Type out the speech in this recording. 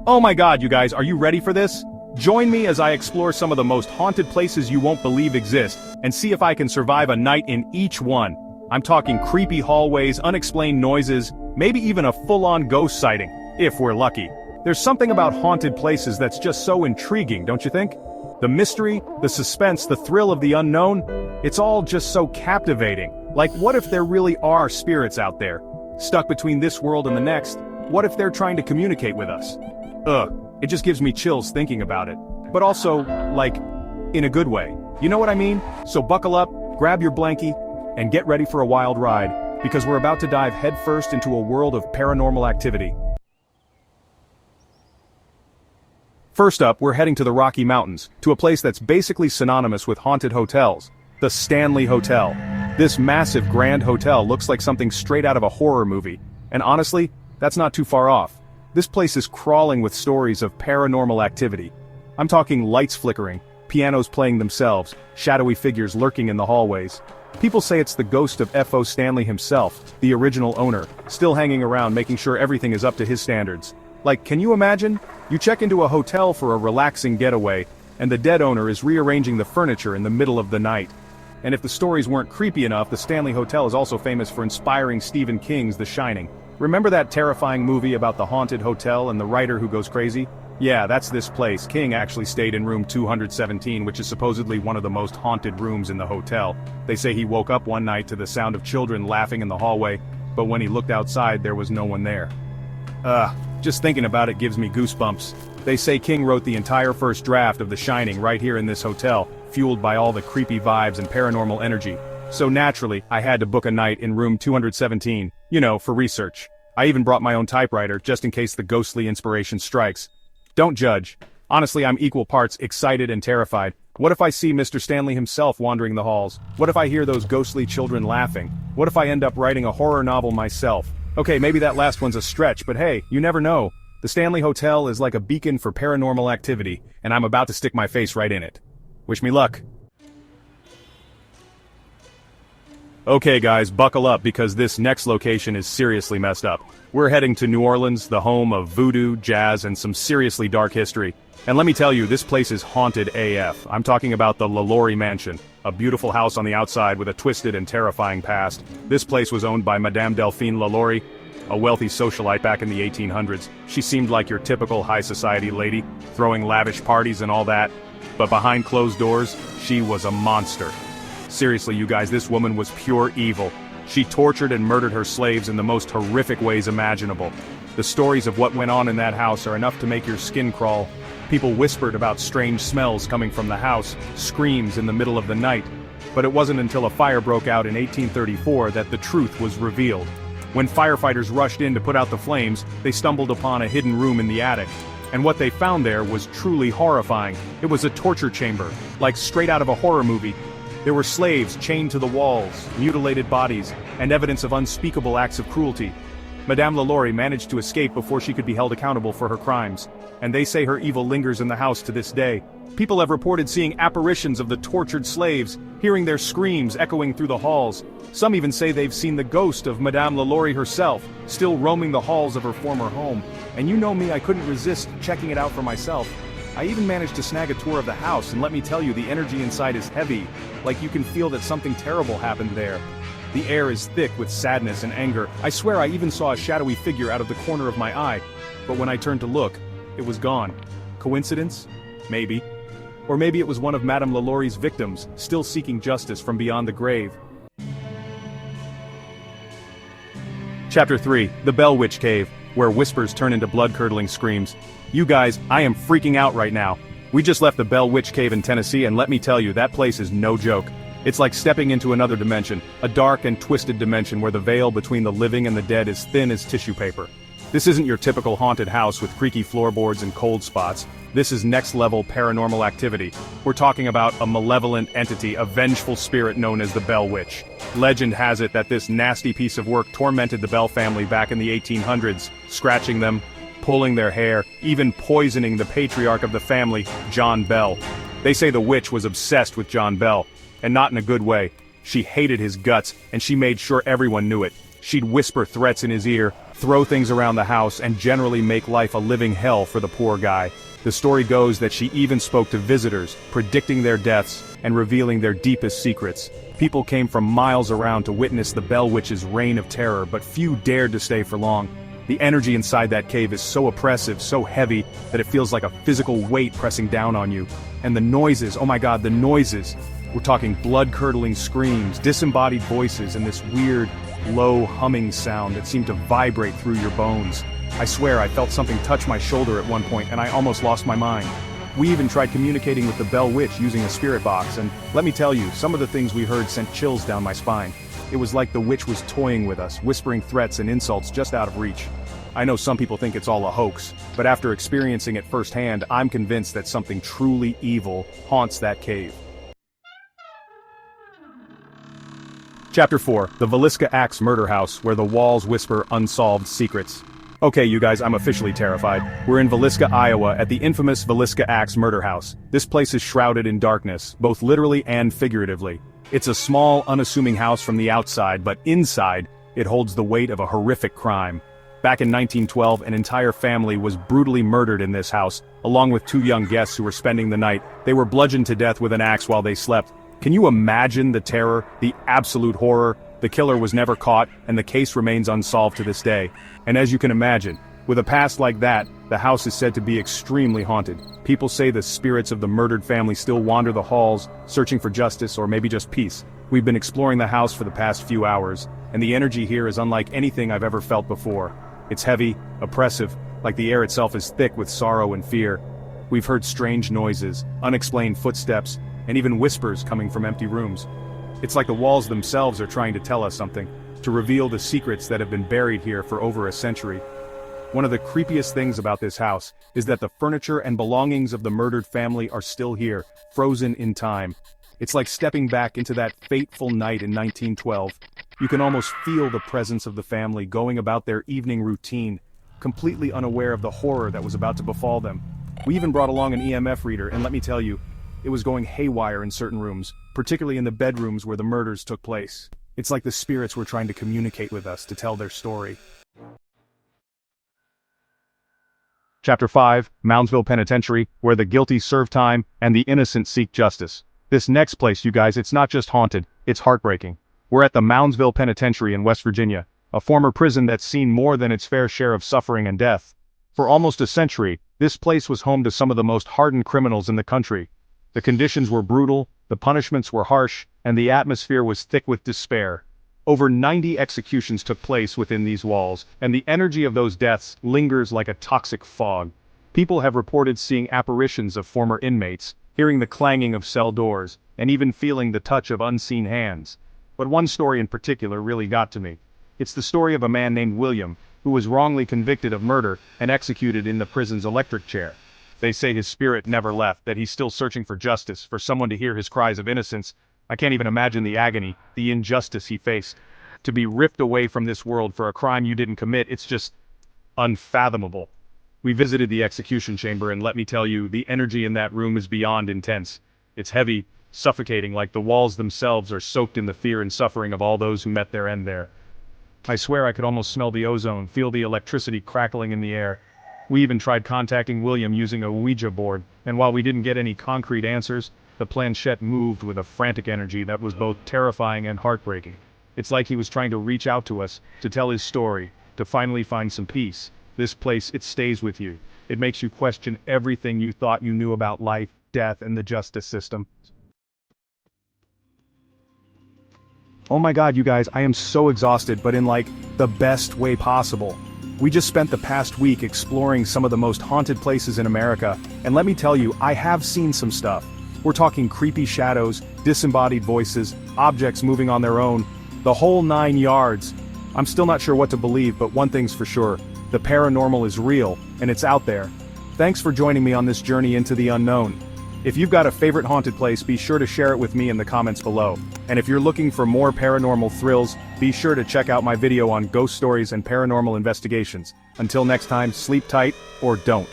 Oh my god, you guys, are you ready for this? Join me as I explore some of the most haunted places you won't believe exist, and see if I can survive a night in each one. I'm talking creepy hallways, unexplained noises, maybe even a full-on ghost sighting, if we're lucky. There's something about haunted places that's just so intriguing, don't you think? The mystery, the suspense, the thrill of the unknown, it's all just so captivating. Like, what if there really are spirits out there, stuck between this world and the next? What if they're trying to communicate with us? It just gives me chills thinking about it. But also, like, in a good way. You know what I mean? So buckle up, grab your blankie, and get ready for a wild ride, because we're about to dive headfirst into a world of paranormal activity. First up, we're heading to the Rocky Mountains, to a place that's basically synonymous with haunted hotels, the Stanley Hotel. This massive grand hotel looks like something straight out of a horror movie, and honestly, that's not too far off. This place is crawling with stories of paranormal activity. I'm talking lights flickering, pianos playing themselves, shadowy figures lurking in the hallways. People say it's the ghost of F.O. Stanley himself, the original owner, still hanging around making sure everything is up to his standards. Like, can you imagine? You check into a hotel for a relaxing getaway, and the dead owner is rearranging the furniture in the middle of the night. And if the stories weren't creepy enough, the Stanley Hotel is also famous for inspiring Stephen King's The Shining. Remember that terrifying movie about the haunted hotel and the writer who goes crazy? Yeah, that's this place. King actually stayed in room 217, which is supposedly one of the most haunted rooms in the hotel. They say he woke up one night to the sound of children laughing in the hallway, but when he looked outside there was no one there. Just thinking about it gives me goosebumps. They say King wrote the entire first draft of The Shining right here in this hotel, fueled by all the creepy vibes and paranormal energy. So naturally, I had to book a night in room 217, you know, for research. I even brought my own typewriter, just in case the ghostly inspiration strikes. Don't judge. Honestly, I'm equal parts excited and terrified. What if I see Mr. Stanley himself wandering the halls? What if I hear those ghostly children laughing? What if I end up writing a horror novel myself? Okay, maybe that last one's a stretch, but hey, you never know. The Stanley Hotel is like a beacon for paranormal activity, and I'm about to stick my face right in it. Wish me luck. Okay guys, buckle up because this next location is seriously messed up. We're heading to New Orleans, the home of voodoo, jazz, and some seriously dark history. And let me tell you, this place is haunted AF. I'm talking about the LaLaurie Mansion, a beautiful house on the outside with a twisted and terrifying past. This place was owned by Madame Delphine LaLaurie, a wealthy socialite back in the 1800s. She seemed like your typical high society lady, throwing lavish parties and all that. But behind closed doors, she was a monster. Seriously, you guys, this woman was pure evil. She tortured and murdered her slaves in the most horrific ways imaginable. The stories of what went on in that house are enough to make your skin crawl. People whispered about strange smells coming from the house, screams in the middle of the night. But it wasn't until a fire broke out in 1834 that the truth was revealed. When firefighters rushed in to put out the flames, they stumbled upon a hidden room in the attic. And what they found there was truly horrifying. It was a torture chamber, like straight out of a horror movie. There were slaves chained to the walls, mutilated bodies, and evidence of unspeakable acts of cruelty. Madame LaLaurie managed to escape before she could be held accountable for her crimes, and they say her evil lingers in the house to this day. People have reported seeing apparitions of the tortured slaves, hearing their screams echoing through the halls. Some even say they've seen the ghost of Madame LaLaurie herself, still roaming the halls of her former home. And you know me, I couldn't resist checking it out for myself. I even managed to snag a tour of the house, and let me tell you, the energy inside is heavy, like you can feel that something terrible happened there. The air is thick with sadness and anger. I swear I even saw a shadowy figure out of the corner of my eye, but when I turned to look, it was gone. Coincidence? Maybe. Or maybe it was one of Madame LaLaurie's victims, still seeking justice from beyond the grave. Chapter 3, The Bell Witch Cave, where whispers turn into blood-curdling screams. You guys, I am freaking out right now. We just left the Bell Witch Cave in Tennessee, and let me tell you, that place is no joke. It's like stepping into another dimension, a dark and twisted dimension where the veil between the living and the dead is thin as tissue paper. This isn't your typical haunted house with creaky floorboards and cold spots. This is next-level paranormal activity. We're talking about a malevolent entity, a vengeful spirit known as the Bell Witch. Legend has it that this nasty piece of work tormented the Bell family back in the 1800s, scratching them, pulling their hair, even poisoning the patriarch of the family, John Bell. They say the witch was obsessed with John Bell, and not in a good way. She hated his guts, and she made sure everyone knew it. She'd whisper threats in his ear, throw things around the house, and generally make life a living hell for the poor guy. The story goes that she even spoke to visitors, predicting their deaths and revealing their deepest secrets. People came from miles around to witness the Bell Witch's reign of terror, but few dared to stay for long. The energy inside that cave is so oppressive, so heavy, that it feels like a physical weight pressing down on you. And the noises, oh my god, the noises. We're talking blood-curdling screams, disembodied voices, and this weird, low humming sound that seemed to vibrate through your bones. I swear I felt something touch my shoulder at one point and I almost lost my mind. We even tried communicating with the Bell Witch using a spirit box, and let me tell you, some of the things we heard sent chills down my spine. It was like the witch was toying with us, whispering threats and insults just out of reach. I know some people think it's all a hoax, but after experiencing it firsthand, I'm convinced that something truly evil haunts that cave. Chapter 4, the Villisca Axe Murder House, where the walls whisper unsolved secrets. Okay, you guys, I'm officially terrified. We're in Villisca, Iowa, at the infamous Villisca Axe Murder House. This place is shrouded in darkness, both literally and figuratively. It's a small, unassuming house from the outside, but inside, it holds the weight of a horrific crime. Back in 1912, an entire family was brutally murdered in this house, along with 2 young guests who were spending the night. They were bludgeoned to death with an axe while they slept. Can you imagine the terror, the absolute horror? The killer was never caught, and the case remains unsolved to this day. And as you can imagine, with a past like that, the house is said to be extremely haunted. People say the spirits of the murdered family still wander the halls, searching for justice or maybe just peace. We've been exploring the house for the past few hours, and the energy here is unlike anything I've ever felt before. It's heavy, oppressive, like the air itself is thick with sorrow and fear. We've heard strange noises, unexplained footsteps, and even whispers coming from empty rooms. It's like the walls themselves are trying to tell us something, to reveal the secrets that have been buried here for over a century. One of the creepiest things about this house is that the furniture and belongings of the murdered family are still here, frozen in time. It's like stepping back into that fateful night in 1912. You can almost feel the presence of the family going about their evening routine, completely unaware of the horror that was about to befall them. We even brought along an EMF reader, and let me tell you, it was going haywire in certain rooms, particularly in the bedrooms where the murders took place. It's like the spirits were trying to communicate with us to tell their story. Chapter 5, Moundsville Penitentiary, where the guilty serve time and the innocent seek justice. This next place, you guys, it's not just haunted, it's heartbreaking. We're at the Moundsville Penitentiary in West Virginia, a former prison that's seen more than its fair share of suffering and death. For almost a century, this place was home to some of the most hardened criminals in the country. The conditions were brutal, the punishments were harsh, and the atmosphere was thick with despair. Over 90 executions took place within these walls, and the energy of those deaths lingers like a toxic fog. People have reported seeing apparitions of former inmates, hearing the clanging of cell doors, and even feeling the touch of unseen hands. But one story in particular really got to me. It's the story of a man named William, who was wrongly convicted of murder and executed in the prison's electric chair. They say his spirit never left, that he's still searching for justice, for someone to hear his cries of innocence. I can't even imagine the agony, the injustice he faced. To be ripped away from this world for a crime you didn't commit, it's just unfathomable. We visited the execution chamber, and let me tell you, the energy in that room is beyond intense. It's heavy, suffocating, like the walls themselves are soaked in the fear and suffering of all those who met their end there. I swear I could almost smell the ozone, feel the electricity crackling in the air. We even tried contacting William using a Ouija board, and while we didn't get any concrete answers, the planchette moved with a frantic energy that was both terrifying and heartbreaking. It's like he was trying to reach out to us, to tell his story, to finally find some peace. This place, it stays with you. It makes you question everything you thought you knew about life, death, and the justice system. Oh my god, you guys, I am so exhausted, but in like, the best way possible. We just spent the past week exploring some of the most haunted places in America, and let me tell you, I have seen some stuff. We're talking creepy shadows, disembodied voices, objects moving on their own, the whole 9 yards. I'm still not sure what to believe, but one thing's for sure, the paranormal is real, and it's out there. Thanks for joining me on this journey into the unknown. If you've got a favorite haunted place, be sure to share it with me in the comments below. And if you're looking for more paranormal thrills, be sure to check out my video on ghost stories and paranormal investigations. Until next time, sleep tight, or don't.